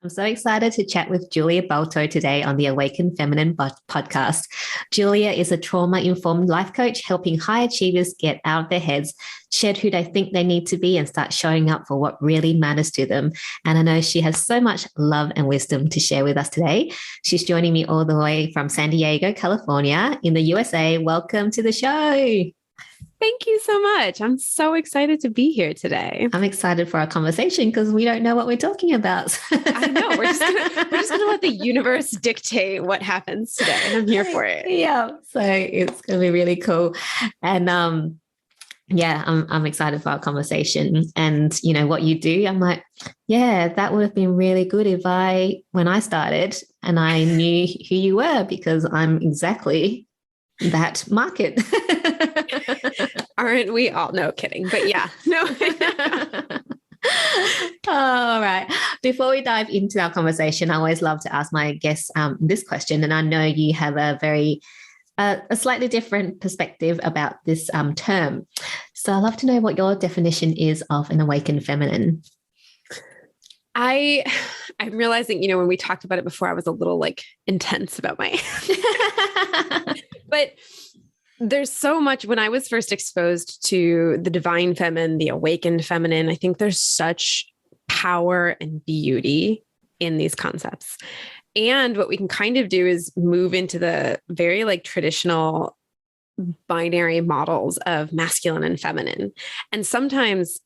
I'm so excited to chat with Julia Balto today on the Awaken Feminine podcast. Julia is a trauma-informed life coach helping high achievers get out of their heads, shed who they think they need to be, and start showing up for what really matters to them. And I know she has so much love and wisdom to share with us today. She's joining me all the way from San Diego, California in the USA. Welcome to the show. Thank you so much. I'm so excited to be here today. I'm excited for our conversation because we don't know what we're talking about. I know. We're just gonna let the universe dictate what happens today. And I'm here for it. Yeah. So it's gonna be really cool. And I'm excited for our conversation. And you know what you do, I'm like, yeah, that would have been really good when I started and I knew who you were, because I'm exactly that market. Aren't we all? No kidding. But yeah, no. All right. Before we dive into our conversation, I always love to ask my guests this question. And I know you have a slightly different perspective about this term. So I'd love to know what your definition is of an awakened feminine. I'm realizing, when we talked about it before, I was a little intense about my, but there's so much. When I was first exposed to the divine feminine, the awakened feminine, I think there's such power and beauty in these concepts. And what we can kind of do is move into the very traditional binary models of masculine and feminine. And sometimes,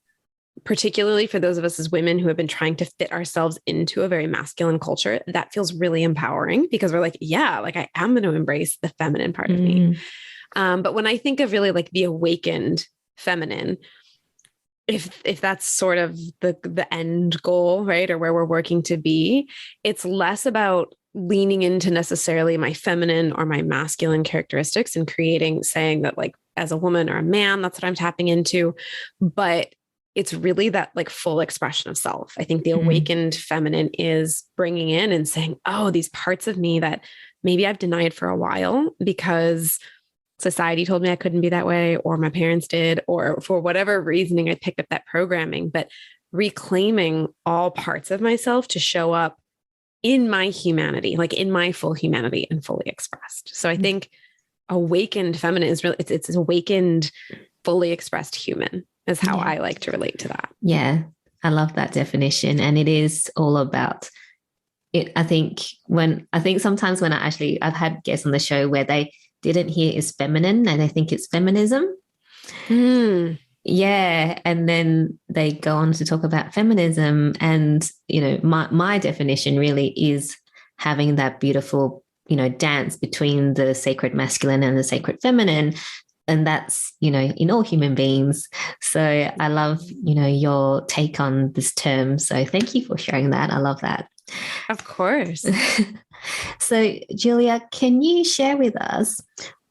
particularly for those of us as women who have been trying to fit ourselves into a very masculine culture, that feels really empowering because we're I am going to embrace the feminine part of me. But when I think of really the awakened feminine, if that's sort of the end goal, right? Or where we're working to be, it's less about leaning into necessarily my feminine or my masculine characteristics and saying that as a woman or a man, that's what I'm tapping into. But it's really that full expression of self. I think the awakened feminine is bringing in and saying, oh, these parts of me that maybe I've denied for a while because society told me I couldn't be that way, or my parents did, or for whatever reasoning, I picked up that programming, but reclaiming all parts of myself to show up in my humanity, in my full humanity and fully expressed. So I think awakened feminine is really, it's awakened, fully expressed human is how I like to relate to that. Yeah. I love that definition. And it is all about it. I think sometimes when I've had guests on the show where they didn't hear is feminine and they think it's feminism. Yeah. And then they go on to talk about feminism. And, my definition really is having that beautiful, dance between the sacred masculine and the sacred feminine. And that's, in all human beings. So I love, your take on this term. So thank you for sharing that. I love that. Of course. So Julia, can you share with us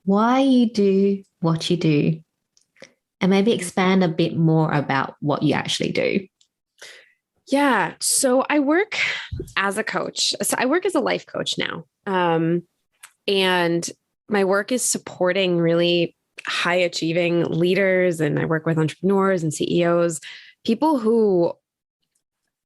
why you do what you do and maybe expand a bit more about what you actually do? Yeah. So I work as a coach. So I work as a life coach now. And my work is supporting really high achieving leaders. And I work with entrepreneurs and CEOs, people who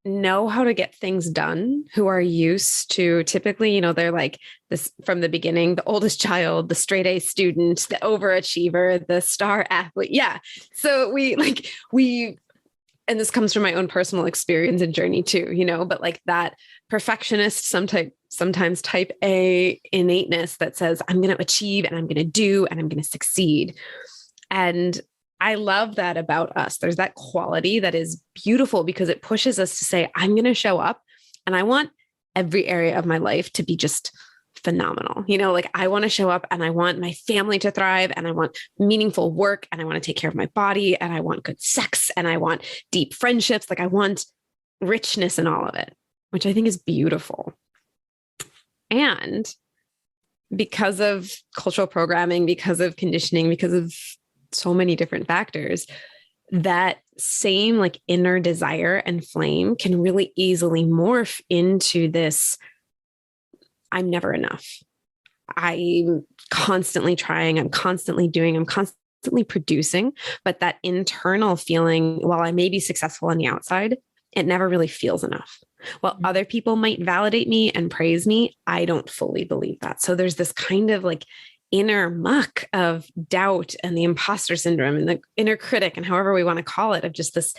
know how to get things done, who are used to typically, they're this from the beginning, the oldest child, the straight A student, the overachiever, the star athlete. Yeah. So and this comes from my own personal experience and journey too, but that perfectionist, sometimes type A innateness that says, I'm going to achieve and I'm going to do and I'm going to succeed. And I love that about us. There's that quality that is beautiful because it pushes us to say, I'm going to show up and I want every area of my life to be just phenomenal. I want to show up and I want my family to thrive and I want meaningful work and I want to take care of my body and I want good sex and I want deep friendships. I want richness in all of it, which I think is beautiful. And because of cultural programming, because of conditioning, because of so many different factors, that same inner desire and flame can really easily morph into this, I'm never enough. I'm constantly trying, I'm constantly doing, I'm constantly producing, but that internal feeling, while I may be successful on the outside, it never really feels enough. While other people might validate me and praise me, I don't fully believe that. So there's this kind of like inner muck of doubt and the imposter syndrome and the inner critic, and however we want to call it, of just this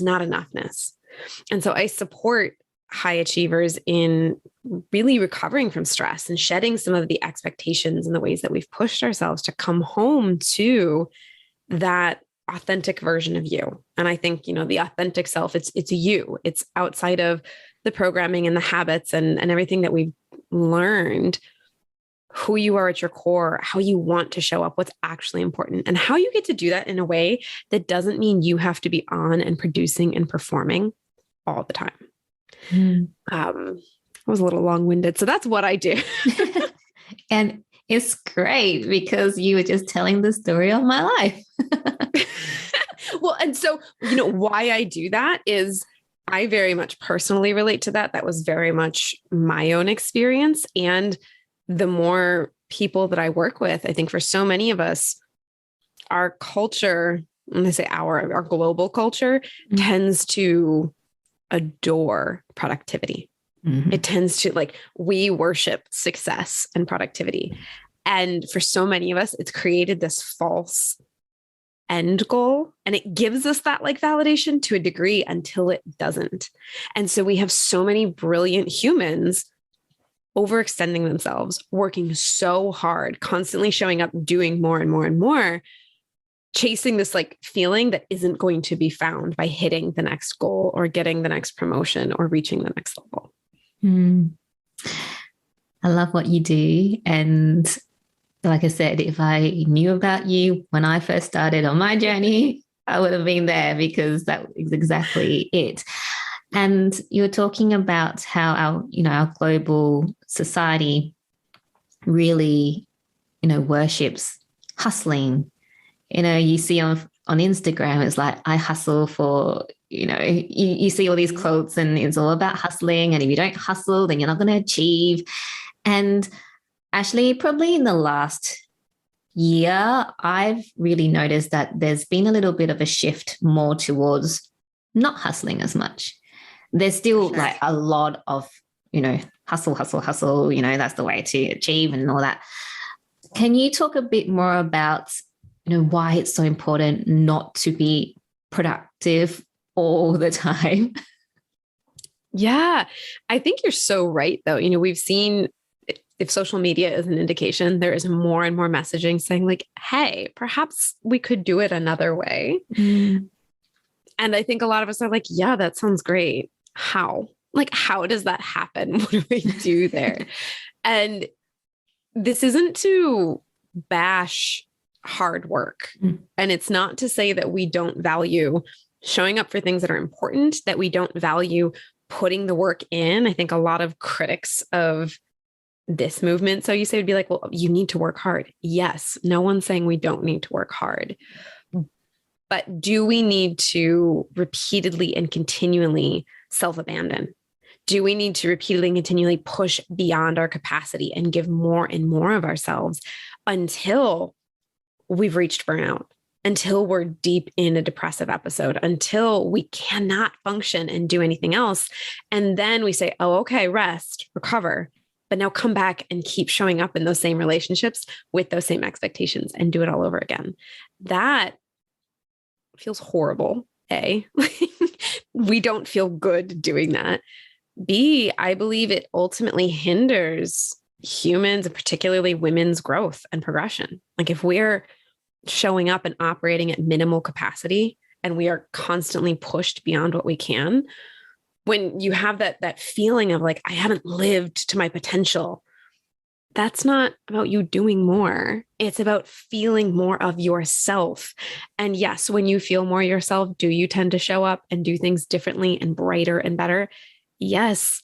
not enoughness. And so I support high achievers in really recovering from stress and shedding some of the expectations and the ways that we've pushed ourselves to come home to that authentic version of you. And I think, the authentic self, it's you. It's outside of the programming and the habits and everything that we've learned. Who you are at your core, how you want to show up, what's actually important, and how you get to do that in a way that doesn't mean you have to be on and producing and performing all the time. I was a little long-winded. So that's what I do. And it's great because you were just telling the story of my life. Well, and so, why I do that is I very much personally relate to that. That was very much my own experience. And the more people that I work with, I think for so many of us, our culture, when I say our global culture, tends to adore productivity. It tends to we worship success and productivity. And for so many of us, it's created this false end goal, and it gives us that validation to a degree until it doesn't. And so we have so many brilliant humans overextending themselves, working so hard, constantly showing up, doing more and more and more, chasing this feeling that isn't going to be found by hitting the next goal or getting the next promotion or reaching the next level. I love what you do. And like I said, if I knew about you when I first started on my journey, I would have been there, because that is exactly it. And you were talking about how our global society really, worships hustling. You see on Instagram, it's like, I hustle for, you see all these quotes and it's all about hustling. And if you don't hustle, then you're not going to achieve. And actually, probably in the last year, I've really noticed that there's been a little bit of a shift more towards not hustling as much. There's still a lot of, hustle, that's the way to achieve and all that. Can you talk a bit more about, why it's so important not to be productive all the time? Yeah, I think you're so right, though. We've seen, if social media is an indication, there is more and more messaging saying hey, perhaps we could do it another way. And I think a lot of us are yeah, that sounds great. How? How does that happen? What do we do there? And this isn't to bash hard work. And it's not to say that we don't value showing up for things that are important, that we don't value putting the work in. I think a lot of critics of this movement, so you say, would be well, you need to work hard. Yes, no one's saying we don't need to work hard. But do we need to repeatedly and continually self-abandon? Do we need to repeatedly and continually push beyond our capacity and give more and more of ourselves until we've reached burnout, until we're deep in a depressive episode, until we cannot function and do anything else? And then we say, oh, okay, rest, recover, but now come back and keep showing up in those same relationships with those same expectations and do it all over again. That feels horrible. A, we don't feel good doing that. B, I believe it ultimately hinders humans, and particularly women's growth and progression. If we're showing up and operating at minimal capacity and we are constantly pushed beyond what we can, when you have that feeling of I haven't lived to my potential, that's not about you doing more. It's about feeling more of yourself. And yes, when you feel more yourself, do you tend to show up and do things differently and brighter and better? Yes.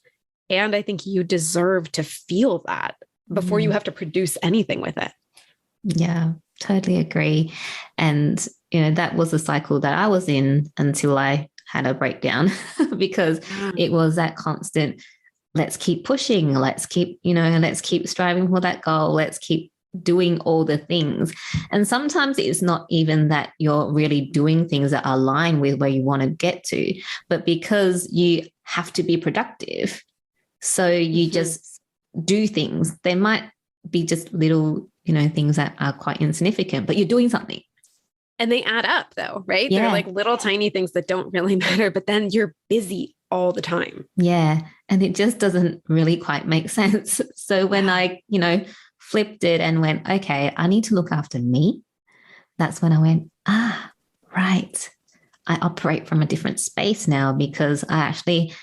And I think you deserve to feel that before you have to produce anything with it. Yeah, totally agree. And, that was a cycle that I was in until I had a breakdown because it was that constant, let's keep pushing, let's keep striving for that goal. Let's keep doing all the things. And sometimes it's not even that you're really doing things that align with where you want to get to, but because you have to be productive. So you just do things. They might be just little, things that are quite insignificant, but you're doing something. And they add up though, right? Yeah. They're like little tiny things that don't really matter, but then you're busy all the time. Yeah. And it just doesn't really quite make sense. So when I, flipped it and went, okay, I need to look after me. That's when I went, right. I operate from a different space now because I actually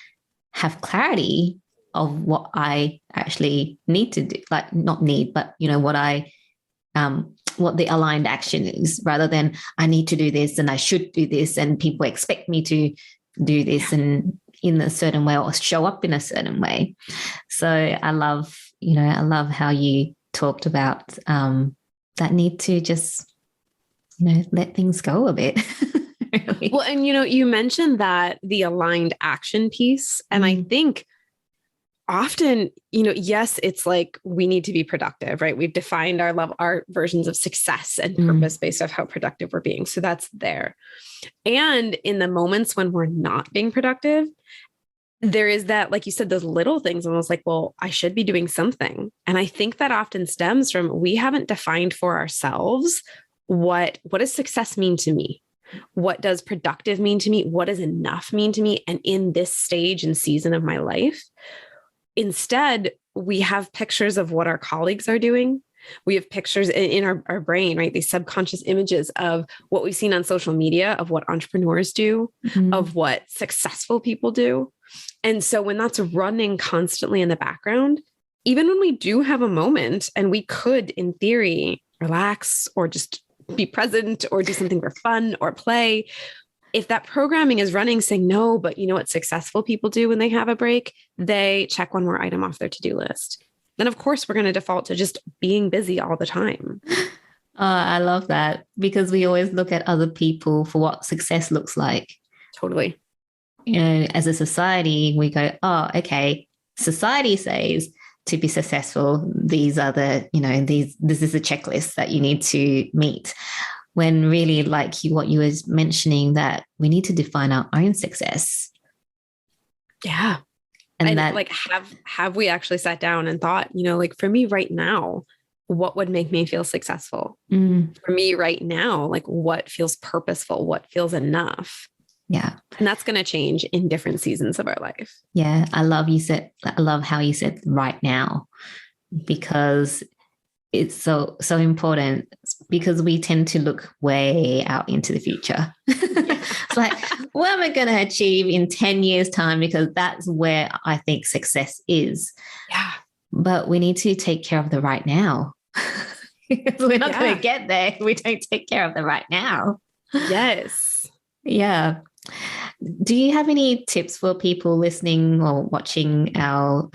have clarity of what I actually need to do, like not need, but what the aligned action is, rather than I need to do this and I should do this and people expect me to do this and in a certain way or show up in a certain way. So I love how you talked about that need to just, let things go a bit. Really. Well, and you mentioned that the aligned action piece, and I think often, yes, it's like we need to be productive, right? We've defined our versions of success and purpose based off how productive we're being. So that's there. And in the moments when we're not being productive, there is that, like you said, those little things almost like, well, I should be doing something. And I think that often stems from we haven't defined for ourselves what does success mean to me? What does productive mean to me? What does enough mean to me? And in this stage and season of my life, instead, we have pictures of what our colleagues are doing. We have pictures in our brain, right? These subconscious images of what we've seen on social media, of what entrepreneurs do, of what successful people do. And so when that's running constantly in the background, even when we do have a moment and we could, in theory, relax or just be present or do something for fun or play, if that programming is running saying no, but you know what successful people do when they have a break? They check one more item off their to-do list. Then of course we're going to default to just being busy all the time. I love that, because we always look at other people for what success looks like. Totally. As a society, we go, oh, okay, society says to be successful, these are the, this is a checklist that you need to meet. When really, like what you was mentioning, that we need to define our own success. Yeah. And that, like, have we actually sat down and thought, like for me right now, what would make me feel successful? For me right now, like what feels purposeful, what feels enough? Yeah. And that's going to change in different seasons of our life. Yeah. I love how you said right now, because it's so important, because we tend to look way out into the future. It's like, what am I going to achieve in 10 years time? Because that's where I think success is. Yeah. But we need to take care of the right now. We're not going to get there if we don't take care of the right now. Yes. Yeah. Do you have any tips for people listening or watching our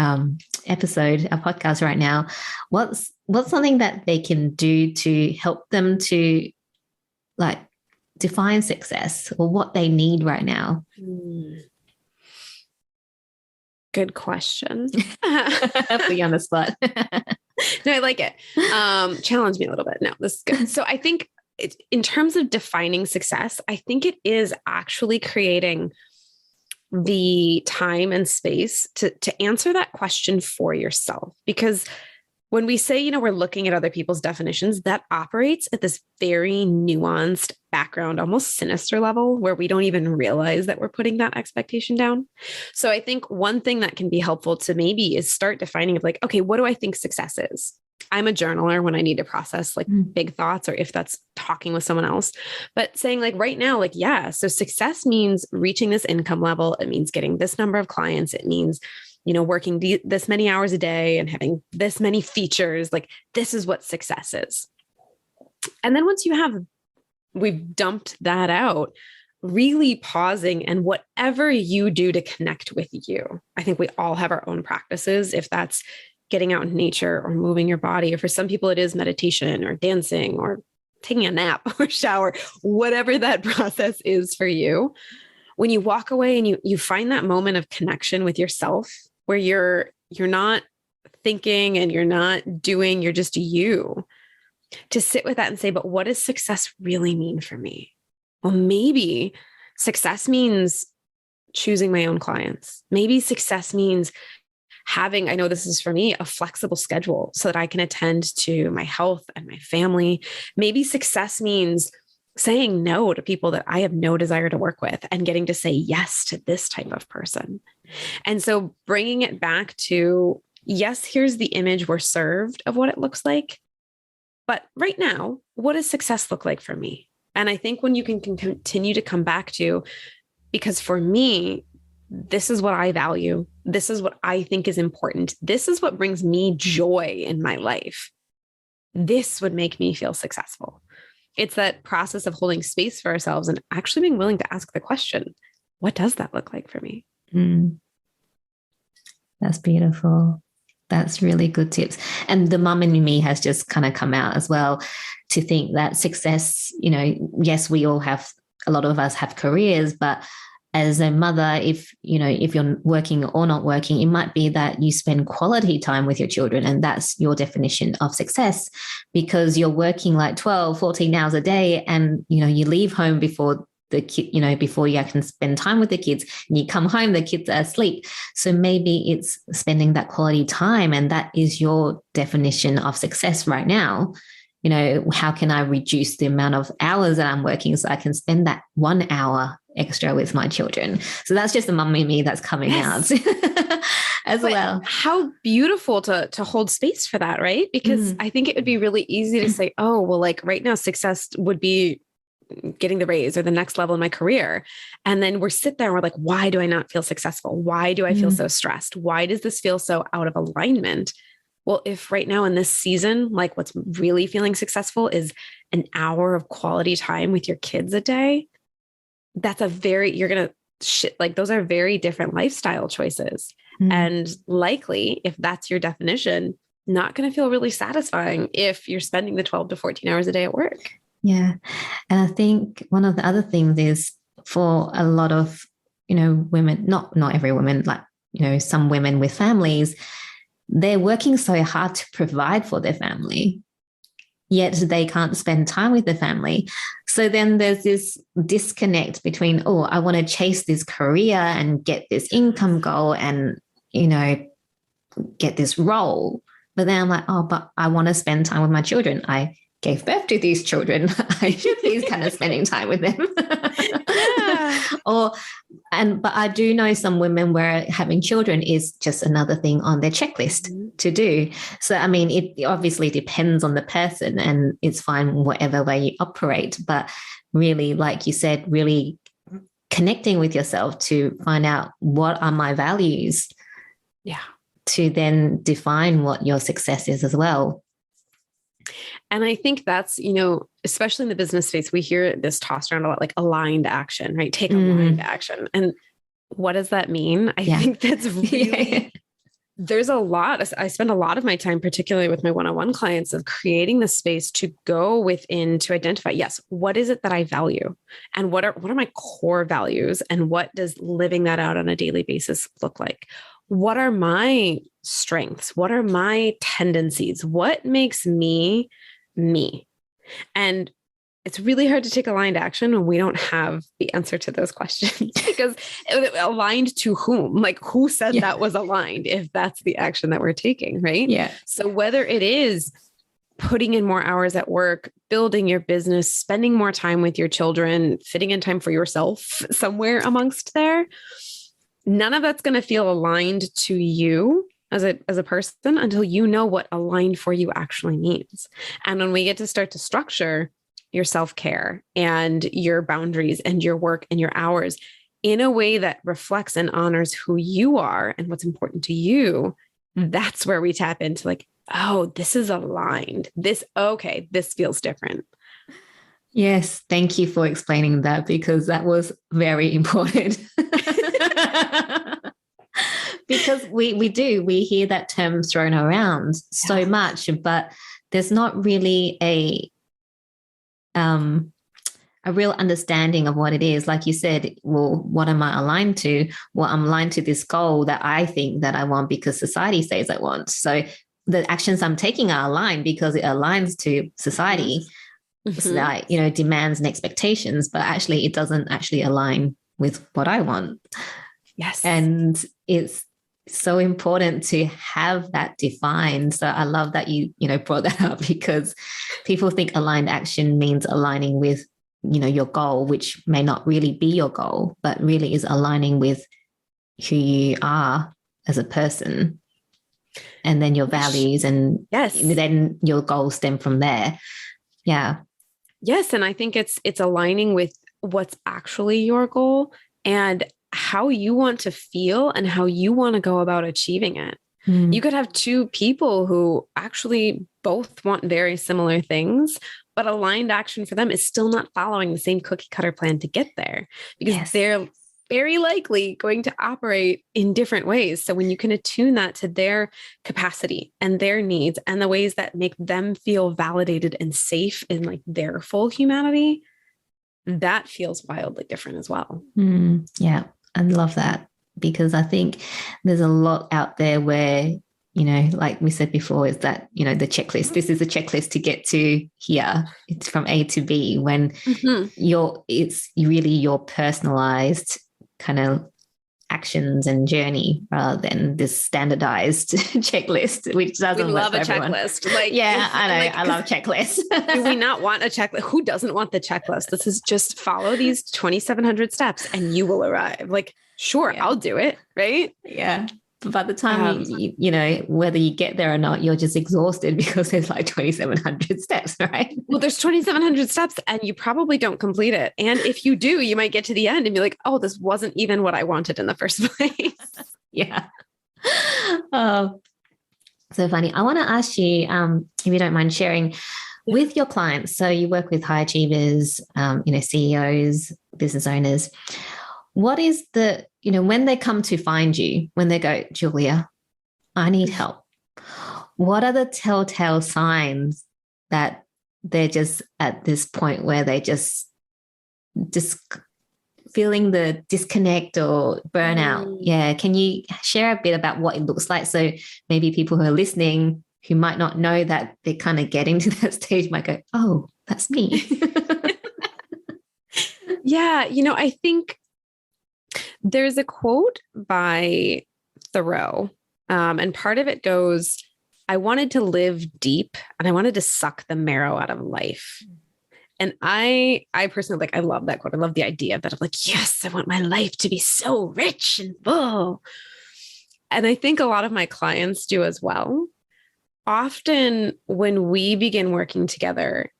episode, our podcast right now? What's something that they can do to help them to like define success, or what they need right now? Good question. Put you on the spot. No, I like it. Challenge me a little bit. No, this is good. So I think in terms of defining success, I think it is actually creating the time and space to answer that question for yourself. Because when we say, we're looking at other people's definitions, that operates at this very nuanced background, almost sinister level, where we don't even realize that we're putting that expectation down. So I think one thing that can be helpful to maybe is start defining of like, okay, what do I think success is? I'm a journaler when I need to process like big thoughts, or if that's talking with someone else, but saying like right now, like, yeah, so success means reaching this income level. It means getting this number of clients. It means, working this many hours a day and having this many features. Like, this is what success is. And then once we've dumped that out, really pausing, and whatever you do to connect with you. I think we all have our own practices. If that's getting out in nature or moving your body, or for some people it is meditation or dancing or taking a nap or shower, whatever that process is for you. When you walk away and you find that moment of connection with yourself, where you're not thinking and you're not doing, you're just you. to sit with that and say, but what does success really mean for me? Well, maybe success means choosing my own clients. Maybe success means having, I know this is for me, a flexible schedule so that I can attend to my health and my family. Maybe success means saying no to people that I have no desire to work with and getting to say yes to this type of person. And so bringing it back to, yes, here's the image we're served of what it looks like. But right now, what does success look like for me? And I think when you can continue to come back to, because for me, this is what I value. This is what I think is important. This is what brings me joy in my life. This would make me feel successful. It's that process of holding space for ourselves and actually being willing to ask the question, what does that look like for me? That's beautiful. That's really good tips. And the mum in me has just kind of come out as well to think that success, yes, we all have, a lot of us have careers, but as a mother, if you're working or not working, it might be that you spend quality time with your children, and that's your definition of success, because you're working like 12, 14 hours a day, and, you leave home before the kid, before you can spend time with the kids, and you come home, the kids are asleep. So maybe it's spending that quality time, and that is your definition of success right now. How can I reduce the amount of hours that I'm working so I can spend that 1 hour extra with my children? So that's just the mum in me that's coming out as well. How beautiful to hold space for that, right? Because I think it would be really easy to say, oh, well, like right now, success would be getting the raise or the next level in my career. And then we're sit there and we're like, why do I not feel successful? Why do I feel so stressed? Why does this feel so out of alignment? Well, if right now in this season, like what's really feeling successful is an hour of quality time with your kids a day, that's those are very different lifestyle choices. And likely, if that's your definition, not going to feel really satisfying if you're spending the 12 to 14 hours a day at work. Yeah. And I think one of the other things is for a lot of, women, not every woman, like, some women with families, they're working so hard to provide for their family, yet they can't spend time with their family. So then there's this disconnect between, I want to chase this career and get this income goal and, get this role. But then I'm like, but I want to spend time with my children. I gave birth to these children. I should be kind of spending time with them. Yeah. But I do know some women where having children is just another thing on their checklist to do. So, I mean, it obviously depends on the person, and it's fine whatever way you operate. But really, like you said, really connecting with yourself to find out what are my values. Yeah. To then define what your success is as well. And I think that's, especially in the business space, we hear this tossed around a lot, like aligned action, right? Take aligned action. And what does that mean? I think that's really, there's a lot. I spend a lot of my time, particularly with my one-on-one clients, of creating the space to go within to identify, yes, what is it that I value? And what are my core values? And what does living that out on a daily basis look like? What are my strengths? What are my tendencies? What makes me me? And it's really hard to take aligned action when we don't have the answer to those questions, because aligned to whom? Like, who said that was aligned if that's the action that we're taking, right? Yeah. So whether it is putting in more hours at work, building your business, spending more time with your children, fitting in time for yourself somewhere amongst there, none of that's going to feel aligned to you as a person until you know what aligned for you actually means. And when we get to start to structure your self-care and your boundaries and your work and your hours in a way that reflects and honors who you are and what's important to you, that's where we tap into like, oh, this is aligned. This feels different. Yes. Thank you for explaining that, because that was very important. Because we hear that term thrown around so much, but there's not really a real understanding of what it is. Like you said, well, what am I aligned to? Well, I'm aligned to this goal that I think that I want because society says I want. So the actions I'm taking are aligned because it aligns to society. So that, demands and expectations, but actually it doesn't actually align with what I want. Yes. And it's so important to have that defined. So I love that you brought that up, because people think aligned action means aligning with, your goal, which may not really be your goal, but really is aligning with who you are as a person. And then your values, and then your goals stem from there. Yeah. Yes. And I think it's aligning with what's actually your goal and how you want to feel and how you want to go about achieving it. You could have two people who actually both want very similar things, but aligned action for them is still not following the same cookie cutter plan to get there, because they're very likely going to operate in different ways. So when you can attune that to their capacity and their needs and the ways that make them feel validated and safe in like their full humanity, that feels wildly different as well. Yeah, I love that, because I think there's a lot out there where, like we said before, is that, the checklist, this is a checklist to get to here. It's from A to B, when it's really your personalized kind of actions and journey rather than this standardized checklist, which doesn't love a everyone. Checklist. I know. I love checklists. Do we not want a checklist? Who doesn't want the checklist? This is just follow these 2,700 steps and you will arrive. Like, sure, I'll do it. Right. Yeah. But by the time whether you get there or not, you're just exhausted because there's like 2,700 steps, right? Well, there's 2,700 steps and you probably don't complete it. And if you do, you might get to the end and be like, oh, this wasn't even what I wanted in the first place. Yeah. Oh, so funny. I want to ask you, if you don't mind sharing with your clients. So you work with high achievers, CEOs, business owners. What is the, when they come to find you, when they go, Julia, I need help, what are the telltale signs that they're just at this point where they just feeling the disconnect or burnout? Yeah. Can you share a bit about what it looks like? So maybe people who are listening who might not know that they're kind of getting to that stage might go, oh, that's me. Yeah. I think there's a quote by Thoreau, and part of it goes, I wanted to live deep and I wanted to suck the marrow out of life. And I personally, I love that quote. I love the idea of that. I'm like, yes, I want my life to be so rich and full. And I think a lot of my clients do as well. Often when we begin working together,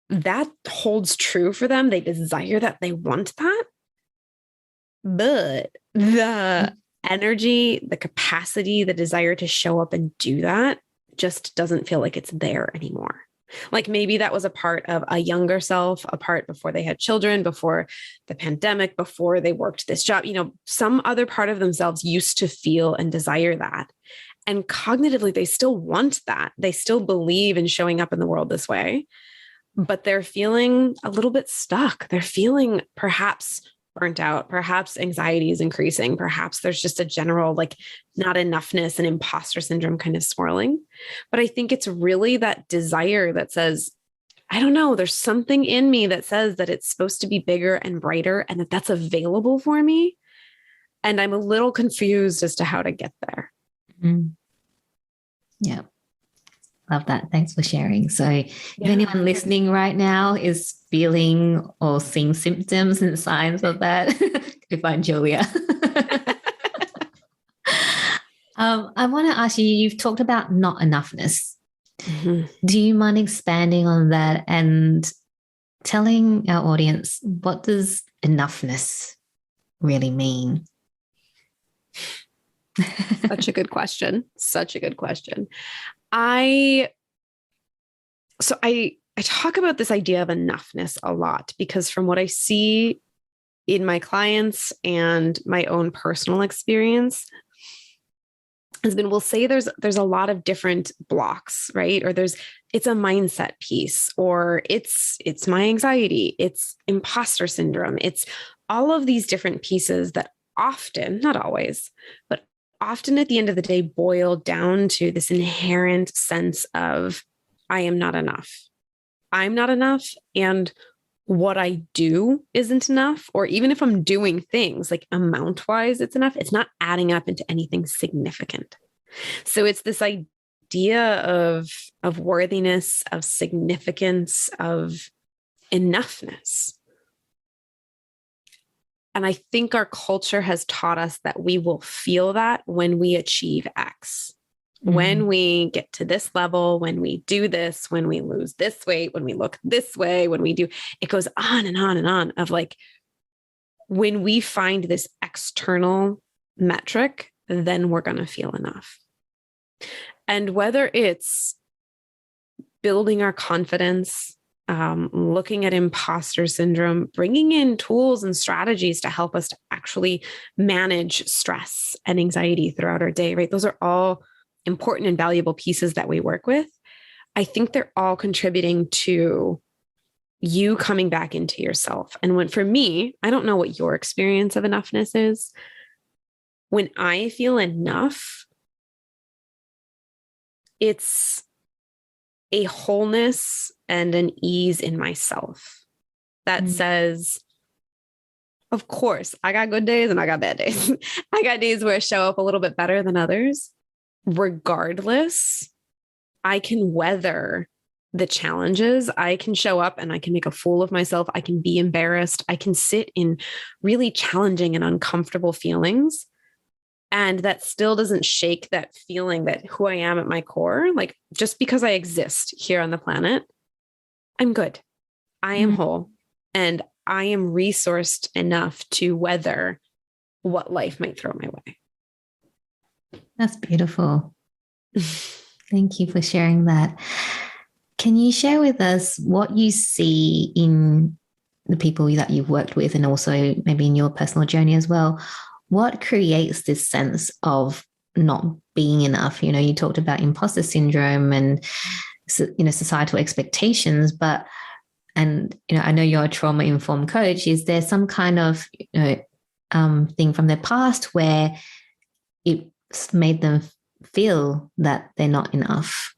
that holds true for them. They desire that, they want that. But the energy, the capacity, the desire to show up and do that just doesn't feel like it's there anymore. Like maybe that was a part of a younger self, a part before they had children, before the pandemic, before they worked this job. Some other part of themselves used to feel and desire that. And cognitively, they still want that. They still believe in showing up in the world this way, but they're feeling a little bit stuck. They're feeling perhaps burnt out, perhaps anxiety is increasing, perhaps there's just a general not enoughness and imposter syndrome kind of swirling. But I think it's really that desire that says, I don't know, there's something in me that says that it's supposed to be bigger and brighter and that that's available for me. And I'm a little confused as to how to get there. Yeah. Love that. Thanks for sharing. So if anyone listening right now is feeling or seeing symptoms and signs of that, go find Julia. I want to ask you, you've talked about not enoughness. Do you mind expanding on that and telling our audience, what does enoughness really mean? Such a good question. Such a good question. I talk about this idea of enoughness a lot because from what I see in my clients and my own personal experience has been, we'll say there's a lot of different blocks, right? Or it's a mindset piece, or it's my anxiety, it's imposter syndrome. It's all of these different pieces that often, not always, but often at the end of the day boil down to this inherent sense of, I am not enough. I'm not enough. And what I do isn't enough. Or even if I'm doing things like amount wise, it's enough, it's not adding up into anything significant. So it's this idea of worthiness, of significance, of enoughness. And I think our culture has taught us that we will feel that when we achieve X. When we get to this level, when we do this, when we lose this weight, when we look this way, when we do, it goes on and on and on of like, when we find this external metric, then we're going to feel enough. And whether it's building our confidence, looking at imposter syndrome, bringing in tools and strategies to help us to actually manage stress and anxiety throughout our day, right? Those are all important and valuable pieces that we work with. I think they're all contributing to you coming back into yourself. And for me, I don't know what your experience of enoughness is. When I feel enough, it's a wholeness and an ease in myself that says, of course, I got good days and I got bad days. I got days where I show up a little bit better than others. Regardless, I can weather the challenges. I can show up and I can make a fool of myself. I can be embarrassed. I can sit in really challenging and uncomfortable feelings. And that still doesn't shake that feeling that who I am at my core. Like, just because I exist here on the planet, I'm good. I am whole. And I am resourced enough to weather what life might throw my way. That's beautiful. Thank you for sharing that. Can you share with us what you see in the people that you've worked with and also maybe in your personal journey as well? What creates this sense of not being enough? You know, you talked about imposter syndrome and, you know, societal expectations, but, and, you know, I know you're a trauma-informed coach. Is there some kind of, you know, thing from their past where it's made them feel that they're not enough?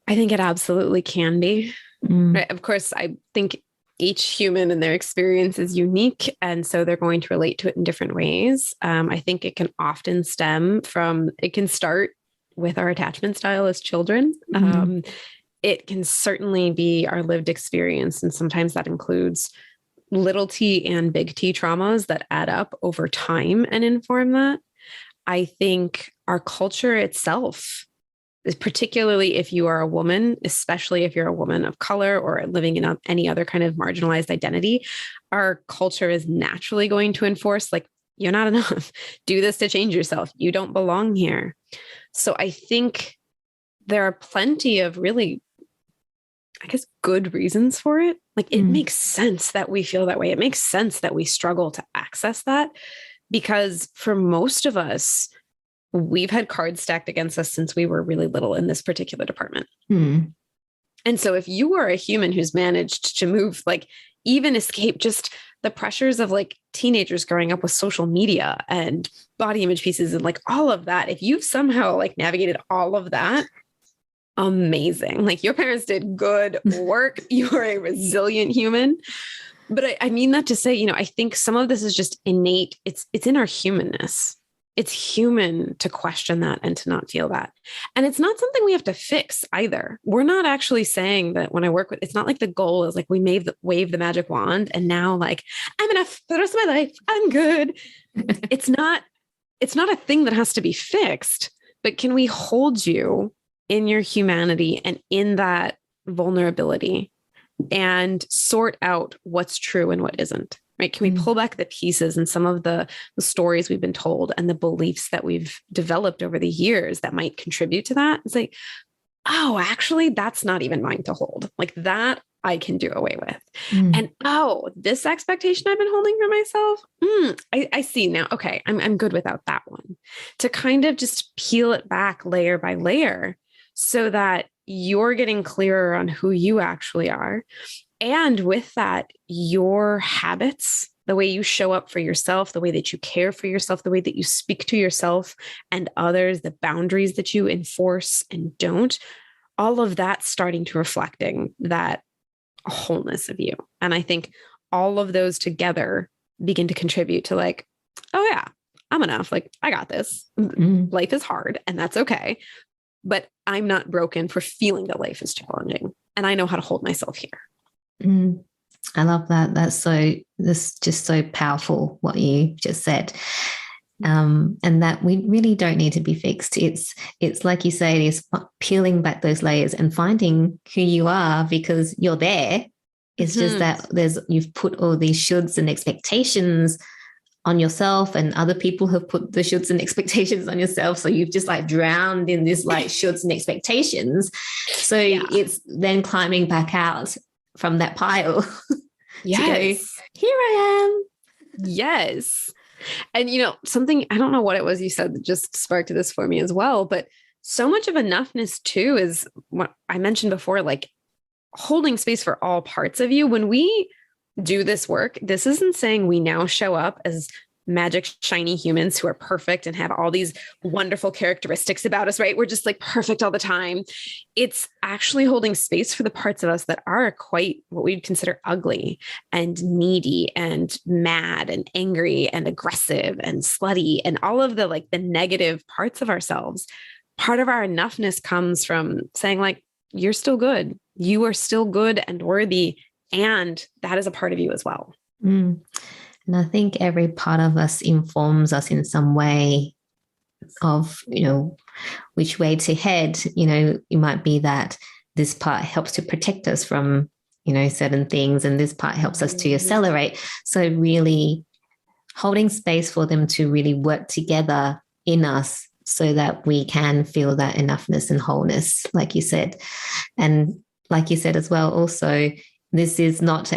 I think it absolutely can be. Right? Of course, I think each human and their experience is unique. And so they're going to relate to it in different ways. I think it can often stem from, it can start with our attachment style as children. It can certainly be our lived experience. And sometimes that includes little t and big T traumas that add up over time and inform that. I think our culture itself, particularly if you are a woman, especially if you're a woman of color or living in any other kind of marginalized identity, our culture is naturally going to enforce, like, you're not enough. Do this to change yourself. You don't belong here. So I think there are plenty of really, I guess, good reasons for it. Like, it makes sense that we feel that way. It makes sense that we struggle to access that, because for most of us, we've had cards stacked against us since we were really little in this particular department. And so if you are a human who's managed to move, like, even escape just the pressures of like teenagers growing up with social media and body image pieces and like all of that, if you've somehow like navigated all of that, amazing. Like, your parents did good work. You are a resilient human. But I mean that to say, you know, I think some of this is just innate. It's in our humanness. It's human to question that and to not feel that. And it's not something we have to fix either. We're not actually saying that when I work with, it's not like the goal is like we wave the magic wand and now like, I'm enough for the rest of my life. I'm good. It's not a thing that has to be fixed, but can we hold you in your humanity and in that vulnerability and sort out what's true and what isn't? Right? Can we pull back the pieces and some of the stories we've been told and the beliefs that we've developed over the years that might contribute to that? It's like, oh, actually, that's not even mine to hold. Like, that I can do away with. And oh, this expectation I've been holding for myself, I see now. Okay, I'm good without that one. To kind of just peel it back layer by layer so that you're getting clearer on who you actually are. And with that, your habits, the way you show up for yourself, the way that you care for yourself, the way that you speak to yourself and others, the boundaries that you enforce and don't, all of that starting to reflecting that wholeness of you. And I think all of those together begin to contribute to like, oh yeah, I'm enough. Like I got this. Life is hard and that's okay. But I'm not broken for feeling that life is challenging. And I know how to hold myself here. I love that. That's just so powerful what you just said. And that we really don't need to be fixed. It's like you say, it is peeling back those layers and finding who you are because you're there. It's just that you've put all these shoulds and expectations on yourself, and other people have put the shoulds and expectations on yourself. So you've just like drowned in this like shoulds and expectations. So it's then climbing back out from that pile. Yes. To go, here I am. Yes. And something, I don't know what it was you said that just sparked this for me as well, but so much of enoughness too is what I mentioned before, like holding space for all parts of you. When we do this work, this isn't saying we now show up as magic, shiny humans who are perfect and have all these wonderful characteristics about us, right? We're just like perfect all the time. It's actually holding space for the parts of us that are quite what we'd consider ugly and needy and mad and angry and aggressive and slutty and all of the like the negative parts of ourselves. Part of our enoughness comes from saying like, you're still good. You are still good and worthy. And that is a part of you as well. And I think every part of us informs us in some way of, which way to head. It might be that this part helps to protect us from, certain things, and this part helps us to accelerate. So really holding space for them to really work together in us so that we can feel that enoughness and wholeness, like you said. And like you said as well, also, this is not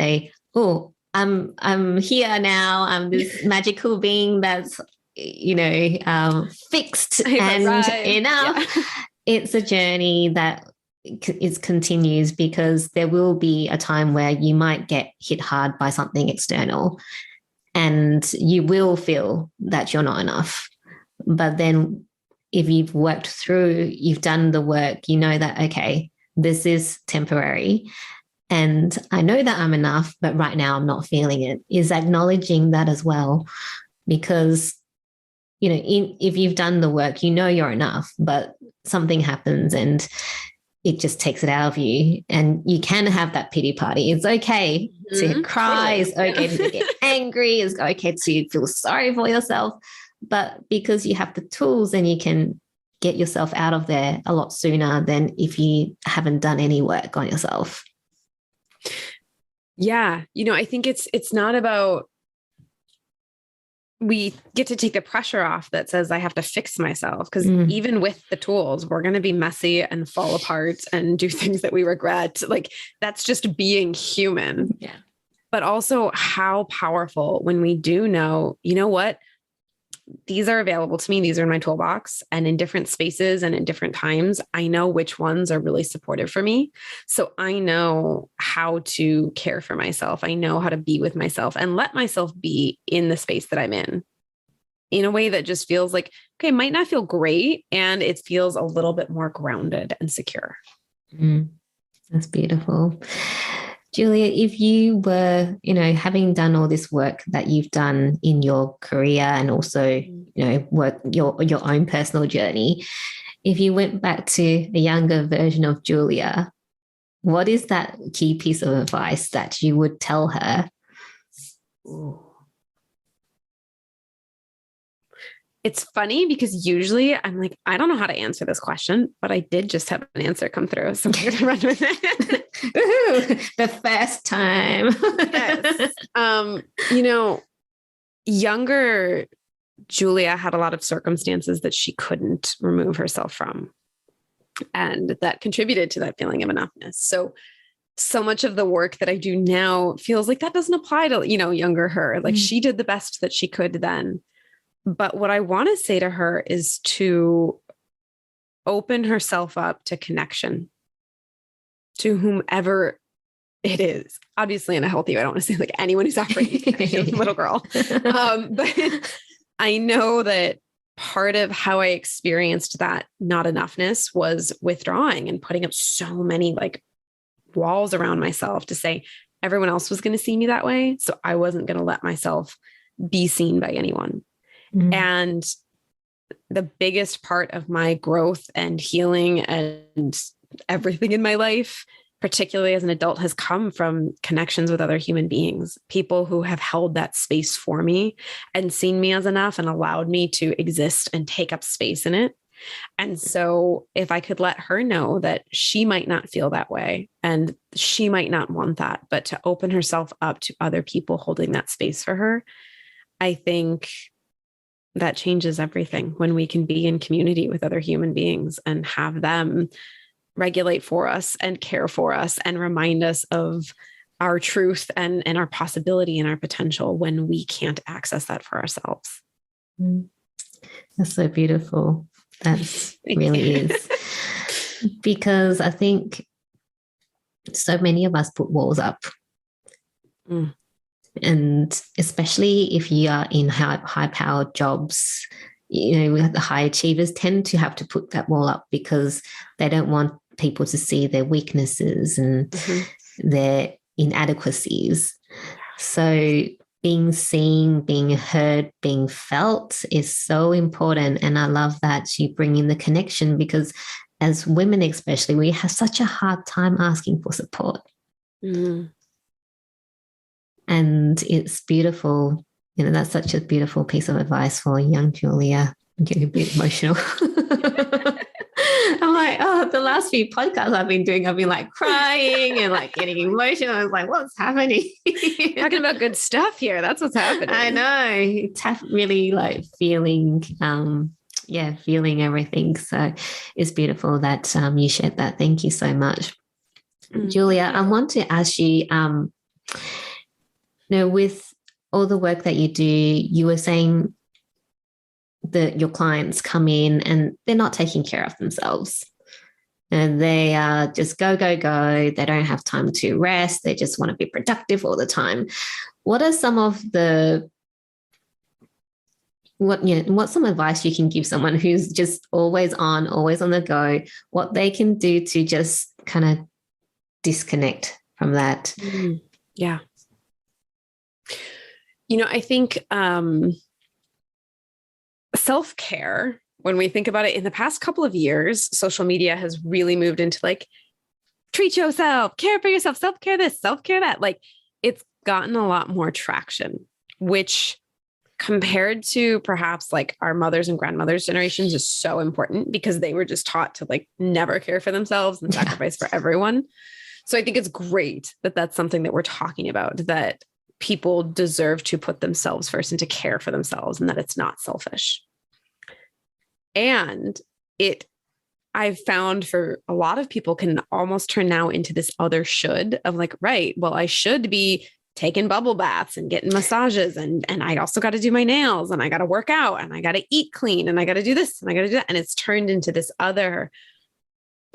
I'm here now. I'm this magical being that's, fixed and enough. Yeah. It's a journey that continues, because there will be a time where you might get hit hard by something external and you will feel that you're not enough. But then if you've worked through, you've done the work, you know that, okay, this is temporary. And I know that I'm enough, but right now I'm not feeling it, is acknowledging that as well. Because, if you've done the work, you're enough, but something happens and it just takes it out of you. And you can have that pity party. It's okay to cry. It's okay to get angry. It's okay to feel sorry for yourself. But because you have the tools, then you can get yourself out of there a lot sooner than if you haven't done any work on yourself. Yeah. I think it's not about, we get to take the pressure off that says I have to fix myself. Because even with the tools, we're going to be messy and fall apart and do things that we regret. Like that's just being human. Yeah. But also how powerful when we do know, what? These are available to me. These are in my toolbox, and in different spaces and in different times, I know which ones are really supportive for me. So I know how to care for myself. I know how to be with myself and let myself be in the space that I'm in a way that just feels like, okay, might not feel great. And it feels a little bit more grounded and secure. That's beautiful. Julia, if you were, having done all this work that you've done in your career and also, work your own personal journey, if you went back to a younger version of Julia, what is that key piece of advice that you would tell her? Ooh. It's funny because usually I'm like, I don't know how to answer this question, but I did just have an answer come through. So I'm going to run with it. The first time. Yes. Younger Julia had a lot of circumstances that she couldn't remove herself from. And that contributed to that feeling of enoughness. So much of the work that I do now feels like that doesn't apply to, younger her. Like she did the best that she could then. But what I want to say to her is to open herself up to connection, to whomever It is obviously in a healthy way. I don't want to say like anyone who's operating connection, little girl. But I know that part of how I experienced that not enoughness was withdrawing and putting up so many like walls around myself to say everyone else was going to see me that way. So I wasn't going to let myself be seen by anyone. And the biggest part of my growth and healing and everything in my life, particularly as an adult, has come from connections with other human beings, people who have held that space for me and seen me as enough and allowed me to exist and take up space in it. And so if I could let her know that she might not feel that way and she might not want that, but to open herself up to other people holding that space for her, I think that changes everything when we can be in community with other human beings and have them regulate for us and care for us and remind us of our truth and our possibility and our potential when we can't access that for ourselves. That's so beautiful. That really is. Because I think so many of us put walls up. And especially if you are in high-powered jobs, the high achievers tend to have to put that wall up because they don't want people to see their weaknesses and their inadequacies. So being seen, being heard, being felt is so important. And I love that you bring in the connection because as women especially, we have such a hard time asking for support. And it's beautiful. That's such a beautiful piece of advice for young Julia. I'm getting a bit emotional. I'm like, the last few podcasts I've been doing, I've been like crying and like getting emotional. I was like, what's happening? Talking about good stuff here. That's what's happening. I know. It's really like feeling, feeling everything. So it's beautiful that you shared that. Thank you so much. Julia, I want to ask you, with all the work that you do, you were saying that your clients come in and they're not taking care of themselves. And they are just go, go, go. They don't have time to rest. They just want to be productive all the time. What are some of what's some advice you can give someone who's just always on the go, what they can do to just kind of disconnect from that? Yeah. I think self-care, when we think about it in the past couple of years, social media has really moved into like, treat yourself, care for yourself, self-care this, self-care that. Like it's gotten a lot more traction, which compared to perhaps like our mothers and grandmothers' generations is so important because they were just taught to like never care for themselves and sacrifice for everyone. So I think it's great that that's something that we're talking about, that people deserve to put themselves first and to care for themselves and that it's not selfish. And I've found for a lot of people can almost turn now into this other should of like, right, well, I should be taking bubble baths and getting massages. And I also got to do my nails and I got to work out and I got to eat clean and I got to do this and I got to do that. And it's turned into this another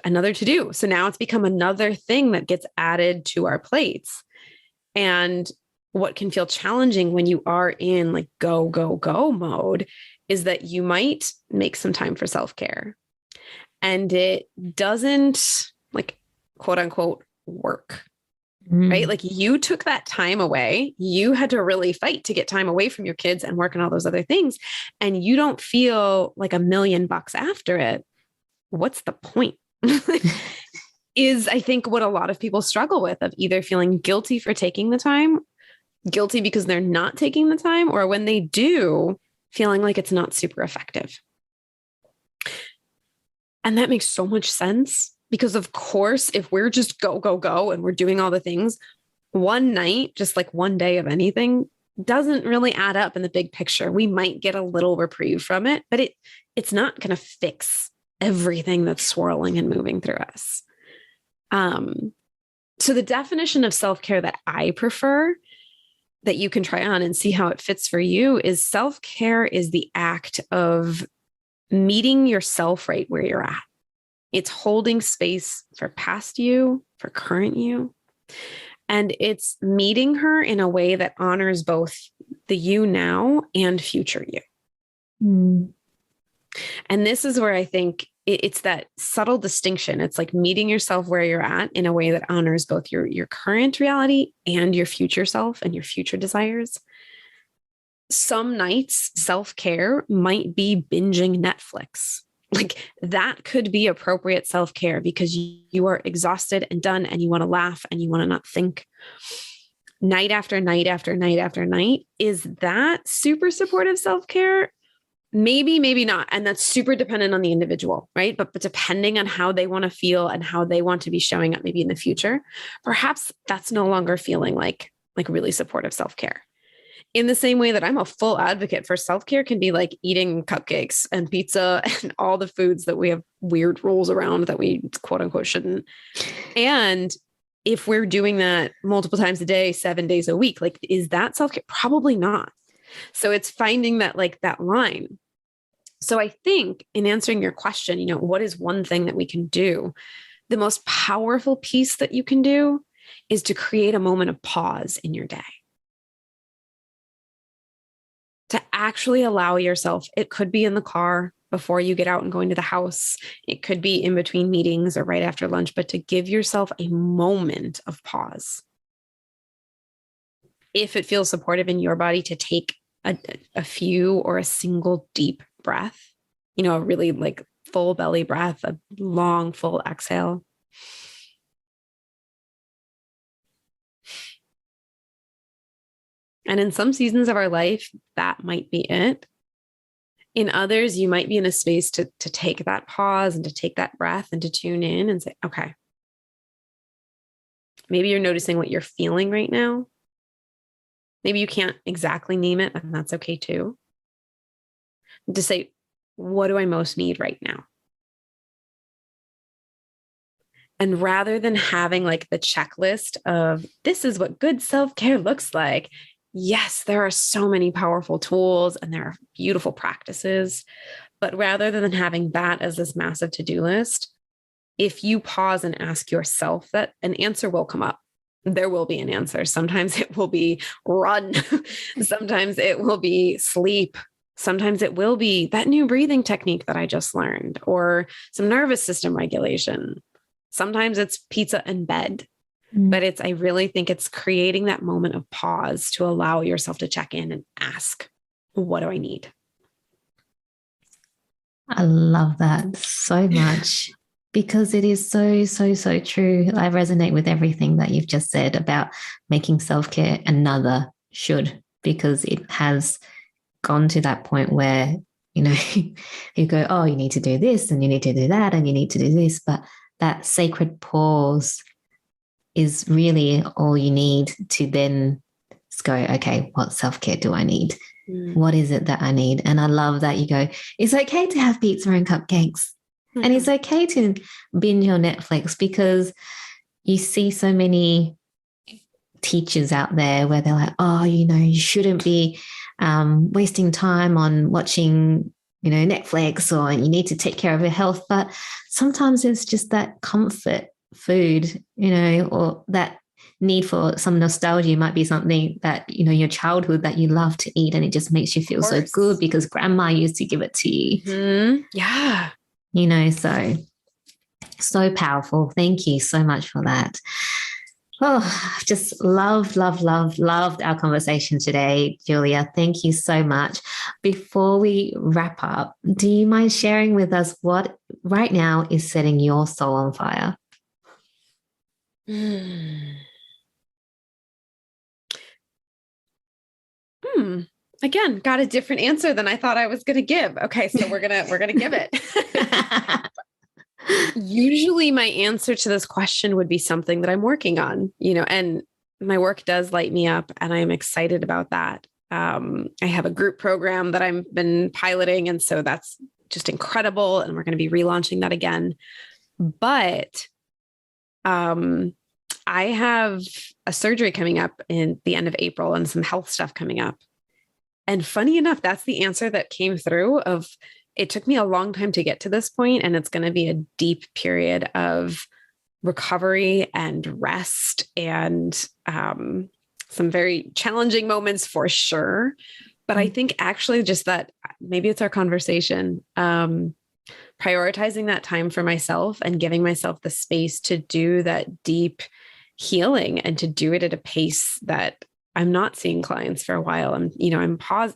to do. So now it's become another thing that gets added to our plates. And what can feel challenging when you are in like go, go, go mode is that you might make some time for self-care and it doesn't like quote unquote work, right? Like you took that time away. You had to really fight to get time away from your kids and work on all those other things. And you don't feel like $1 million after it. What's the point? Is I think what a lot of people struggle with, of either feeling guilty for taking the time, guilty because they're not taking the time, or when they do, feeling like it's not super effective. And that makes so much sense because of course, if we're just go, go, go, and we're doing all the things, one night, just like one day of anything doesn't really add up in the big picture. We might get a little reprieve from it, but it's not going to fix everything that's swirling and moving through us. So the definition of self-care that I prefer, that you can try on and see how it fits for you, is self-care is the act of meeting yourself right where you're at. It's holding space for past you, for current you, And it's meeting her in a way that honors both the you now and future you. Mm. And this is where I think it's that subtle distinction. It's like meeting yourself where you're at in a way that honors both your current reality and your future self and your future desires. Some nights self-care might be binging Netflix. Like that could be appropriate self-care because you are exhausted and done and you want to laugh and you want to not think. Night after night after night after night. Is that super supportive self-care? Maybe, maybe not. And that's super dependent on the individual, right? But depending on how they want to feel and how they want to be showing up maybe in the future, perhaps that's no longer feeling like really supportive self-care. In the same way that I'm a full advocate for self-care can be like eating cupcakes and pizza and all the foods that we have weird rules around that we quote unquote shouldn't. And if we're doing that multiple times a day, 7 days a week, like, is that self-care? Probably not. So it's finding that like that line. So I think in answering your question, what is one thing that we can do? The most powerful piece that you can do is to create a moment of pause in your day. To actually allow yourself, it could be in the car before you get out and go into the house. It could be in between meetings or right after lunch, but to give yourself a moment of pause. If it feels supportive in your body to take a few or a single deep breath, a really like full belly breath, a long, full exhale. And in some seasons of our life, that might be it. In others, you might be in a space to take that pause and to take that breath and to tune in and say, okay, maybe you're noticing what you're feeling right now. Maybe you can't exactly name it, and that's okay too. To say, what do I most need right now? And rather than having like the checklist of this is what good self-care looks like, yes, there are so many powerful tools and there are beautiful practices. But rather than having that as this massive to-do list, if you pause and ask yourself that, an answer will come up. There will be an answer. Sometimes it will be run. Sometimes it will be sleep. Sometimes it will be that new breathing technique that I just learned, or some nervous system regulation. Sometimes it's pizza and bed. But I really think it's creating that moment of pause to allow yourself to check in and ask, what do I need? I love that so much because it is so, so, so true. I resonate with everything that you've just said about making self-care another should, because it has gone to that point where, you go, oh, you need to do this and you need to do that and you need to do this. But that sacred pause is really all you need to then go, okay, what self-care do I need? What is it that I need? And I love that you go, it's okay to have pizza and cupcakes. Mm-hmm. And it's okay to binge on Netflix, because you see so many teachers out there where they're like, oh, you shouldn't be wasting time on watching, Netflix, or you need to take care of your health. But sometimes it's just that comfort food, or that need for some nostalgia. Might be something that, your childhood that you love to eat, and it just makes you feel so good because grandma used to give it to you. Mm-hmm. Yeah. So powerful. Thank you so much for that. Oh, I've just loved our conversation today, Julia. Thank you so much. Before we wrap up, do you mind sharing with us what right now is setting your soul on fire? Again, got a different answer than I thought I was going to give. Okay, so we're gonna give it. Usually my answer to this question would be something that I'm working on, and my work does light me up and I'm excited about that. I have a group program that I've been piloting, and so that's just incredible. And we're going to be relaunching that again. But I have a surgery coming up in the end of April and some health stuff coming up. And funny enough, that's the answer that came through of, it took me a long time to get to this point, and it's going to be a deep period of recovery and rest and some very challenging moments for sure. But I think actually just that maybe it's our conversation, prioritizing that time for myself and giving myself the space to do that deep healing and to do it at a pace that I'm not seeing clients for a while. I'm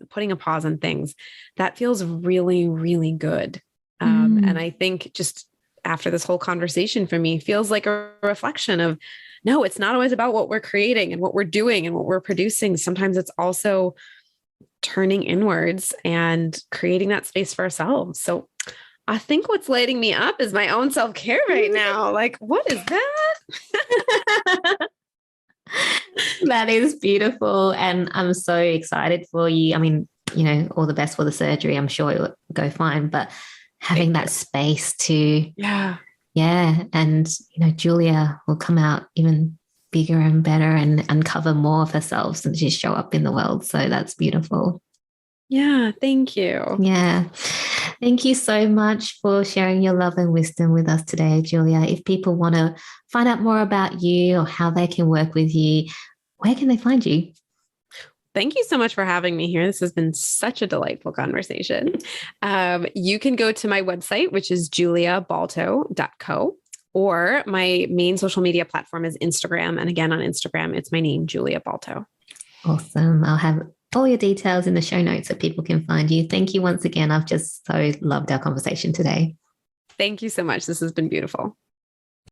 putting a pause on things that feels really, really good. And I think just after this whole conversation for me feels like a reflection of, no, it's not always about what we're creating and what we're doing and what we're producing. Sometimes it's also turning inwards and creating that space for ourselves. So I think what's lighting me up is my own self-care right now. Like, what is that? That is beautiful. And I'm so excited for you. I mean, all the best for the surgery. I'm sure it will go fine, but having that space to, yeah. And, Julia will come out even bigger and better and uncover more of herself and just show up in the world. So that's beautiful. Yeah. Thank you. Yeah. Thank you so much for sharing your love and wisdom with us today, Julia. If people want to find out more about you or how they can work with you, where can they find you? Thank you so much for having me here. This has been such a delightful conversation. You can go to my website, which is juliabalto.co, or my main social media platform is Instagram. And again, on Instagram, it's my name, Julia Balto. Awesome. I'll have all your details in the show notes so people can find you. Thank you once again. I've just so loved our conversation today. Thank you so much. This has been beautiful.